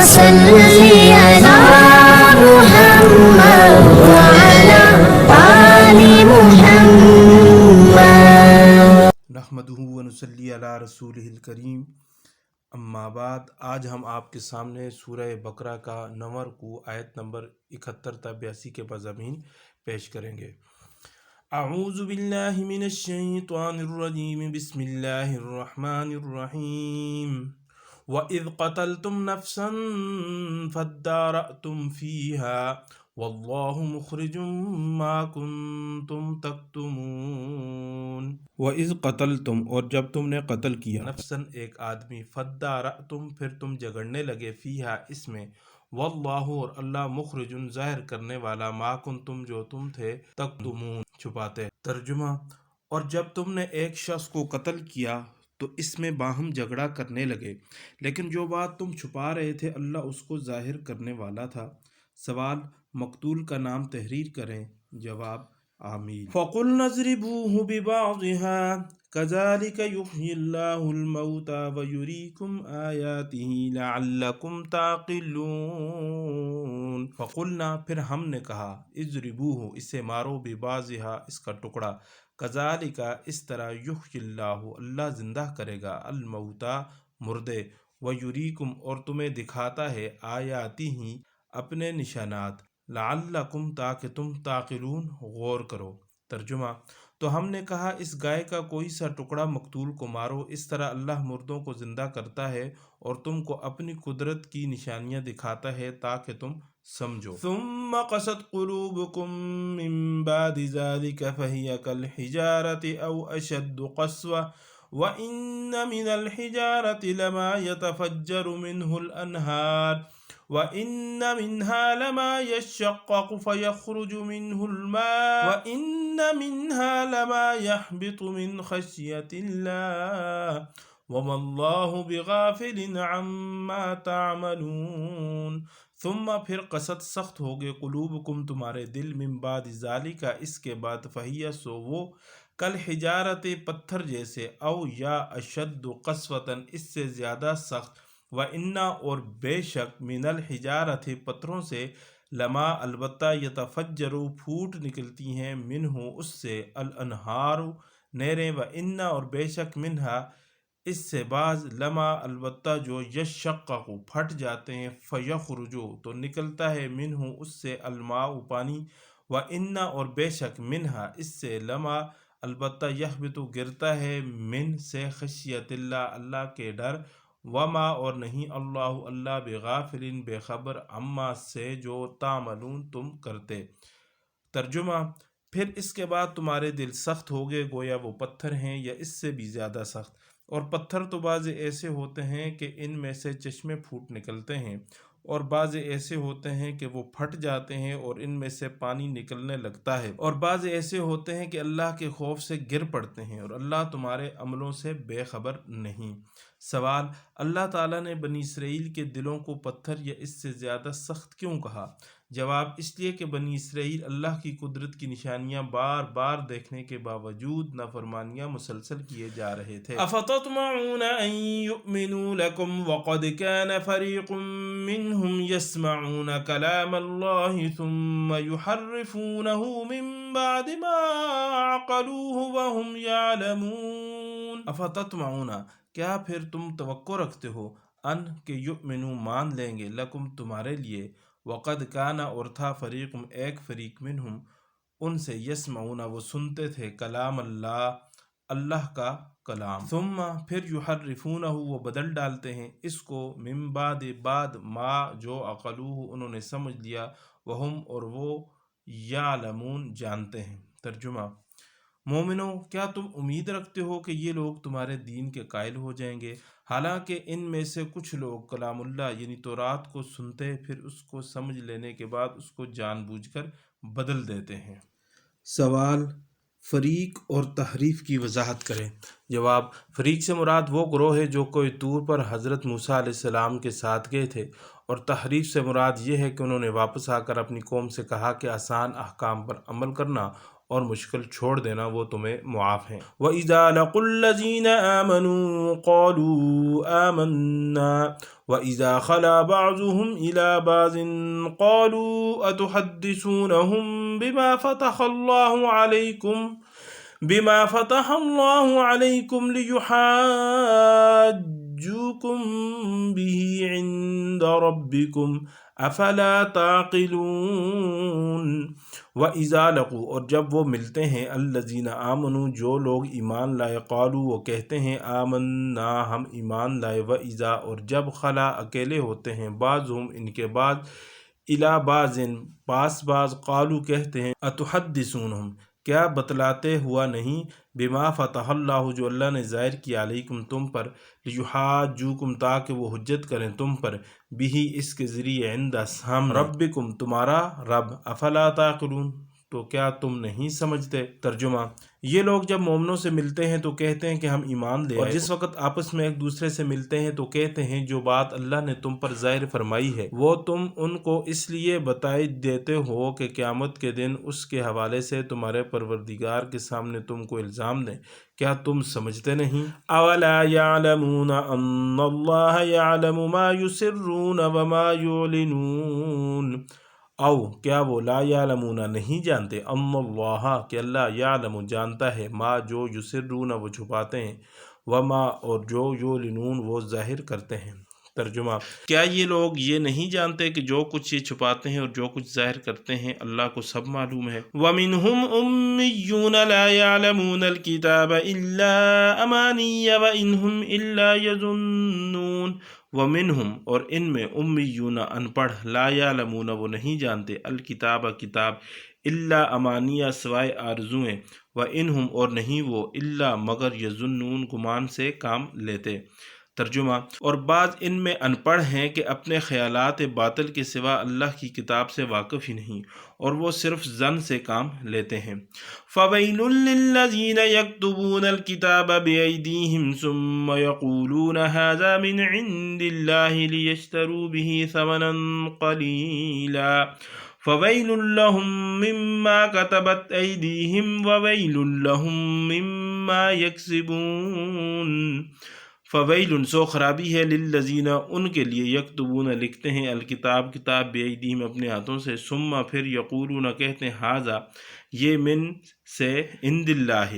صل على محمد وعلى آل محمد نحمدہ ونصلی علی رسولہ الکریم، اما بعد۔ آج ہم آپ کے سامنے سورہ بقرہ کا 9 رکوع آیت نمبر 71 تا 82 کے مضامین پیش کریں گے۔ اعوذ باللہ من الشیطان الرجیم، بسم اللہ الرحمن الرحیم۔ وَإِذْ قَتَلْتُمْ نَفْسًا فَادَّارَأْتُمْ فِيهَا وَاللَّهُ مُخْرِجٌ مَا كُنْتُمْ تَكْتُمُونَ۔ وَإِذْ قَتَلْتُمْ، اور جب تم نے قتل کیا، نفساً ایک آدمی، فَادَّارَأْتُمْ پھر تم جھگڑنے لگے، فیہا اس میں، واللہ اور اللہ، مخرجن ظاہر کرنے والا، ما کنتم جو تم تھے، تکتمون چھپاتے۔ ترجمہ: اور جب تم نے ایک شخص کو قتل کیا تو اس میں باہم جھگڑا کرنے لگے، لیکن جو بات تم چھپا رہے تھے اللہ اس کو ظاہر کرنے والا تھا۔ سوال: مقتول کا نام تحریر کریں۔ جواب: آمین۔ فَقُلْنَا اضْرِبُوهُ بِبَعْضِهَا كَذَلِكَ يُحْيِي اللَّهُ الْمَوْتَى وَيُرِيكُمْ آيَاتِهِ لَعَلَّكُمْ تَعْقِلُونَ۔ فَقُلْنَا پھر ہم نے کہا، اضْرِبُوهُ اسے مارو، بِبَعْضِهَا اس کا ٹکڑا، كَذَلِكَ اس طرح، يُحْيِي اللَّهُ اللہ زندہ کرے گا، الموتى مردے، وَيُرِيكُمْ اور تمہیں دکھاتا ہے، آیاتہ اپنے نشانات، لعلکم تاکہ تم تعقلون غور کرو۔ ترجمہ: تو ہم نے کہا اس گائے کا کوئی سا ٹکڑا مقتول کو مارو، اس طرح اللہ مردوں کو زندہ کرتا ہے اور تم کو اپنی قدرت کی نشانیاں دکھاتا ہے تاکہ تم سمجھو۔ ثم قست قلوبکم من بعد ذلك فهي كالحجارة او اشد قسوة وَإِنَّ مِنَ الْحِجَارَةِ لَمَا يَتَفَجَّرُ مِنْهُ الْأَنْهَارُ وَإِنَّ مِنْهَا لَمَا يَشَّقَّقُ فَيَخْرُجُ مِنْهُ الْمَاءُ وَإِنَّ مِنْهَا لَمَا يَهْبِطُ مِنْ خَشْيَةِ اللَّهِ وَمَا اللَّهُ بِغَافِلٍ عَمَّا تَعْمَلُونَ۔ ثم پھر قست سخت ہو گئے، قلوبکم تمہارے دل، من بعد ذالک اس کے بعد، فہی سو وہ، کل حجارت پتھر جیسے، او یا اشد قسوتاً اس سے زیادہ سخت، وَإِنَّ اور بے شک، من الحجارت پتھروں سے، لما البتہ، یتفجر پھوٹ نکلتی ہیں، منہ اس سے، الانہار نہریں، وَإِنَّ اور بے شک، منہا اس سے بعض، لما البتہ جو، یشقق پھٹ جاتے ہیں، فیخرج تو نکلتا ہے، منہ اس سے، الماء پانی، وَإِنَّ اور بے شک، منہا اس سے، لما البتہ، یہبط گرتا ہے، من سے، خشیت اللہ اللہ کے ڈر، وما اور نہیں، اللہ اللہ، بغافل بے خبر، عما سے جو، تعملون تم کرتے۔ ترجمہ: پھر اس کے بعد تمہارے دل سخت ہو گئے، گویا وہ پتھر ہیں یا اس سے بھی زیادہ سخت، اور پتھر تو بعض ایسے ہوتے ہیں کہ ان میں سے چشمے پھوٹ نکلتے ہیں، اور بعض ایسے ہوتے ہیں کہ وہ پھٹ جاتے ہیں اور ان میں سے پانی نکلنے لگتا ہے، اور بعض ایسے ہوتے ہیں کہ اللہ کے خوف سے گر پڑتے ہیں، اور اللہ تمہارے عملوں سے بے خبر نہیں۔ سوال: اللہ تعالیٰ نے بنی اسرائیل کے دلوں کو پتھر یا اس سے زیادہ سخت کیوں کہا؟ جواب: اس لیے کہ بنی اسرائیل اللہ کی قدرت کی نشانیاں بار بار دیکھنے کے باوجود نافرمانیاں مسلسل کیے جا رہے تھے۔ افتطمعون ان یؤمنوا لکم وقد کان فریق منہم یسمعون کلام اللہ ثم یحرفونہ من بعد ما عقلوہ وہم یعلمون۔ افتطمعون کیا پھر تم توقع رکھتے ہو، ان کہ یؤمنوا مان لیں گے، لکم تمہارے لیے، وقد کان اور تھا، فریق ایک فریق، منہم ان سے، یسمعون وہ سنتے تھے، کلام اللہ اللہ کا کلام، ثم پھر، یحرفونہ وہ بدل ڈالتے ہیں اس کو، من بعد بعد، ما جو، عقلوہ انہوں نے سمجھ لیا، وہم اور وہ، یعلمون جانتے ہیں۔ ترجمہ: مومنوں، کیا تم امید رکھتے ہو کہ یہ لوگ تمہارے دین کے قائل ہو جائیں گے؟ حالانکہ ان میں سے کچھ لوگ کلام اللہ یعنی تورات کو سنتے، پھر اس کو سمجھ لینے کے بعد اس کو جان بوجھ کر بدل دیتے ہیں۔ سوال: فریق اور تحریف کی وضاحت کریں۔ جواب: فریق سے مراد وہ گروہ ہے جو کوئی طور پر حضرت موسیٰ علیہ السلام کے ساتھ گئے تھے، اور تحریف سے مراد یہ ہے کہ انہوں نے واپس آ کر اپنی قوم سے کہا کہ آسان احکام پر عمل کرنا اور مشکل چھوڑ دینا وہ تمہیں معاف ہیں۔ وَإِذَا لَقُوا الَّذِينَ آمَنُوا قَالُوا آمَنَّا وَإِذَا خَلَا بَعْضُهُمْ إِلَى بَعْضٍ قَالُوا أَتُحَدِّثُونَهُم بما فتح الله عليكم ليحاجوكم به عند ربكم افلا تعقلون۔ وَإِذَا لَقُوا اور جب وہ ملتے ہیں الذین آمنوا جو لوگ ایمان لائے قالوا وہ کہتے ہیں آمنا ہم ایمان لائے وَإِذَا اور جب خلا اکیلے ہوتے ہیں بعضهم ان کے بعد الی بعض پاس بعض قالوا کہتے ہیں اتحدثونہم کیا بتلاتے ہوا نہیں بما فتح اللہ جو اللہ نے ظاہر کیا علیکم تم پر لیحاجوکم تاکہ وہ حجت کریں تم پر بھی اس کے ذریعے عند سامنے ربکم تمہارا رب افلا تعقلون تو کیا تم نہیں سمجھتے۔ ترجمہ یہ لوگ جب مومنوں سے ملتے ہیں تو کہتے ہیں کہ ہم ایمان لے آئے اور جس وقت آپس میں ایک دوسرے سے ملتے ہیں تو کہتے ہیں جو بات اللہ نے تم پر ظاہر فرمائی ہے وہ تم ان کو اس لیے بتائی دیتے ہو کہ قیامت کے دن اس کے حوالے سے تمہارے پروردگار کے سامنے تم کو الزام دیں۔ کیا تم سمجھتے نہیں؟ اولا یعلمون ان اللہ یعلم ما یسرون وما یعلنون او کیا وہ لا یعلمون نہیں جانتے ان اللہ کہ اللہ یعلم جانتا ہے ما جو یسرون وہ چھپاتے ہیں وما اور جو یعلنون وہ ظاہر کرتے ہیں۔ ترجمہ کیا یہ لوگ یہ نہیں جانتے کہ جو کچھ یہ چھپاتے ہیں اور جو کچھ ظاہر کرتے ہیں اللہ کو سب معلوم ہے۔ وَمِنْهُمْ أُمِّيُّونَ لَا يَعْلَمُونَ الْكِتَابَ إِلَّا أَمَانِيَّ وَإِنْهُمْ إِلَّا يَظُنُّونَ وَمِنْهُمْ اور ان میں امیون ان پڑھ لا یعلمون وہ نہیں جانتے الکتاب کتاب الا امانیہ سوائے آرزوئیں وَإِنْهُمْ اور نہیں وہ الا مگر یظنون گمان سے کام لیتے۔ ترجمہ اور بعض ان میں ان پڑھ ہیں کہ اپنے خیالات باطل کے سوا اللہ کی کتاب سے واقف ہی نہیں اور وہ صرف ظن سے کام لیتے ہیں۔ فَوَيْلٌ لِّلَّذِينَ يَكْتُبُونَ الْكِتَابَ بِأَيْدِيهِمْ ثُمَّ يَقُولُونَ هَٰذَا مِنْ عِندِ اللَّهِ لِيَشْتَرُوا بِهِ ثَمَنًا قَلِيلًا فَوَيْلٌ لَّهُم مِّمَّا كَتَبَتْ أَيْدِيهِمْ وَوَيْلٌ لَّهُم مِّمَّا يَكْسِبُونَ۔ فویل سو خرابی ہے للذین ان کے لیے یکتبون لکھتے ہیں الکتاب کتاب بیدیہم اپنے ہاتھوں سے ثم پھر یقولون کہتے ہیں ھذا یہ من سے عند اللہ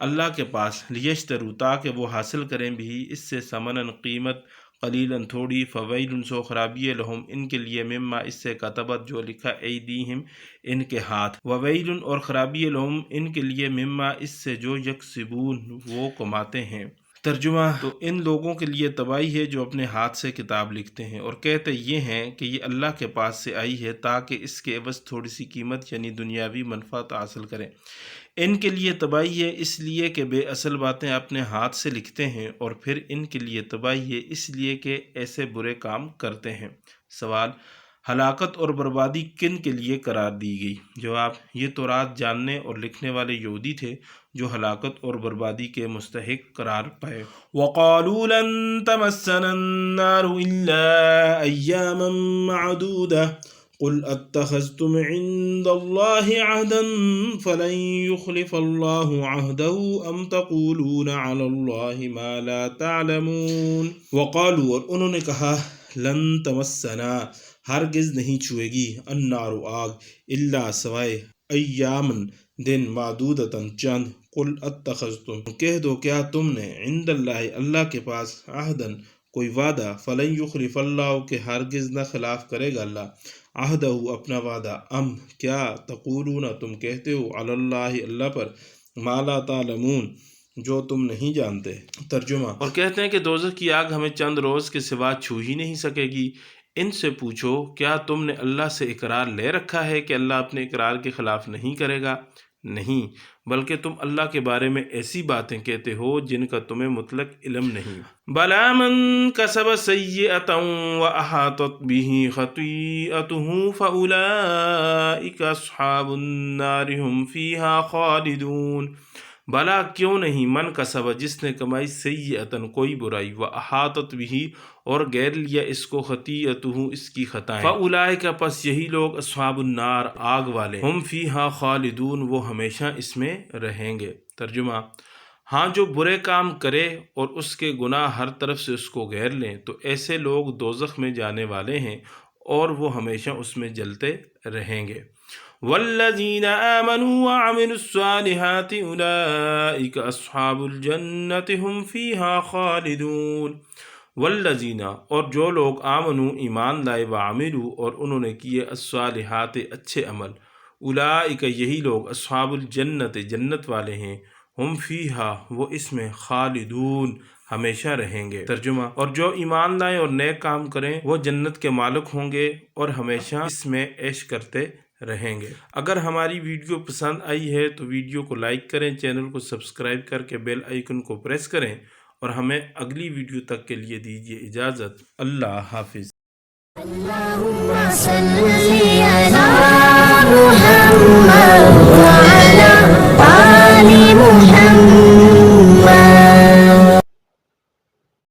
اللہ کے پاس لیشتروا تاکہ وہ حاصل کریں بھی اس سے ثمناً قیمت قلیلاً تھوڑی فویل سو خرابی ہے لہم ان کے لیے مما اس سے کتبت جو لکھا ایدیہم ان کے ہاتھ وویل اور خرابی ہے لہم ان کے لیے مما اس سے جو یکسبون وہ کماتے ہیں۔ ترجمہ تو ان لوگوں کے لیے تباہی ہے جو اپنے ہاتھ سے کتاب لکھتے ہیں اور کہتے یہ ہیں کہ یہ اللہ کے پاس سے آئی ہے تاکہ اس کے عوض تھوڑی سی قیمت یعنی دنیاوی منفعت حاصل کریں۔ ان کے لیے تباہی ہے اس لیے کہ بے اصل باتیں اپنے ہاتھ سے لکھتے ہیں اور پھر ان کے لیے تباہی ہے اس لیے کہ ایسے برے کام کرتے ہیں۔ سوال ہلاکت اور بربادی کن کے لیے قرار دی گئی؟ جواب یہ تورات جاننے اور لکھنے والے یہودی تھے جو ہلاکت اور بربادی کے مستحق قرار پائے۔ وَقَالُوا لَن تَمَسَّنَا النَّارُ إِلَّا أَيَّامًا مَّعْدُودَةً قُلْ أَتَّخَذْتُمْ عِندَ اللَّهِ عَهْدًا فَلَن يُخْلِفَ اللَّهُ عَهْدَهُ أَمْ تَقُولُونَ عَلَى اللَّهِ مَا لَا تَعْلَمُونَ۔ وَقَالُوا اور انہوں نے کہا لن تمسنا ہرگز نہیں چھوئے گی النار آگ الا سوائے ایامن دن معدودتاً چند قل اتخذتم کہہ دو کیا تم نے عند اللہ اللہ کے پاس عہداً کوئی وعدہ فلن یخلف اللہ کہ ہرگز نہ خلاف کرے گا اللہ عہدہ اپنا وعدہ ام کیا تقولون تم کہتے ہو علی اللہ اللہ پر ما لا تعلمون جو تم نہیں جانتے۔ ترجمہ اور کہتے ہیں کہ دوزخ کی آگ ہمیں چند روز کے سوا چھو ہی نہیں سکے گی۔ ان سے پوچھو کیا تم نے اللہ سے اقرار لے رکھا ہے کہ اللہ اپنے اقرار کے خلاف نہیں کرے گا؟ نہیں بلکہ تم اللہ کے بارے میں ایسی باتیں کہتے ہو جن کا تمہیں مطلق علم نہیں۔ بلا من کسب سیئۃ واحاطت به خطیئته فاولئک اصحاب النار هم فیها خالدون۔ بلا کیوں نہیں من کسب جس نے کمائی سیئۃ کوئی برائی واحاطت به اور گیر لیا اس کو خطیئتہ اس کی خطائیں فاولئک پس یہی لوگ اصحاب النار آگ والے ہم فیہا خالدون وہ ہمیشہ اس میں رہیں گے۔ ترجمہ: ہاں جو برے کام کرے اور اس کے گناہ ہر طرف سے اس کو گھیر لیں تو ایسے لوگ دوزخ میں جانے والے ہیں اور وہ ہمیشہ اس میں جلتے رہیں گے۔ والذین آمنوا وعملوا الصالحات اولئک اصحاب الجنت ہم فیہا خالدون۔ والذین اور جو لوگ آمنوا ایمان لائے وعملوا اور انہوں نے کیے الصالحات اچھے عمل اولئک یہی لوگ اصحاب الجنت جنت والے ہیں ہم فیہا وہ اس میں خالدون ہمیشہ رہیں گے۔ ترجمہ: اور جو ایمان لائیں اور نیک کام کریں وہ جنت کے مالک ہوں گے اور ہمیشہ اس میں عیش کرتے رہیں گے۔ اگر ہماری ویڈیو پسند آئی ہے تو ویڈیو کو لائک کریں، چینل کو سبسکرائب کر کے بیل آئیکن کو پریس کریں اور ہمیں اگلی ویڈیو تک کے لیے دیجیے اجازت۔ اللہ حافظ۔ اللهم صل على محمد وعلى آل محمد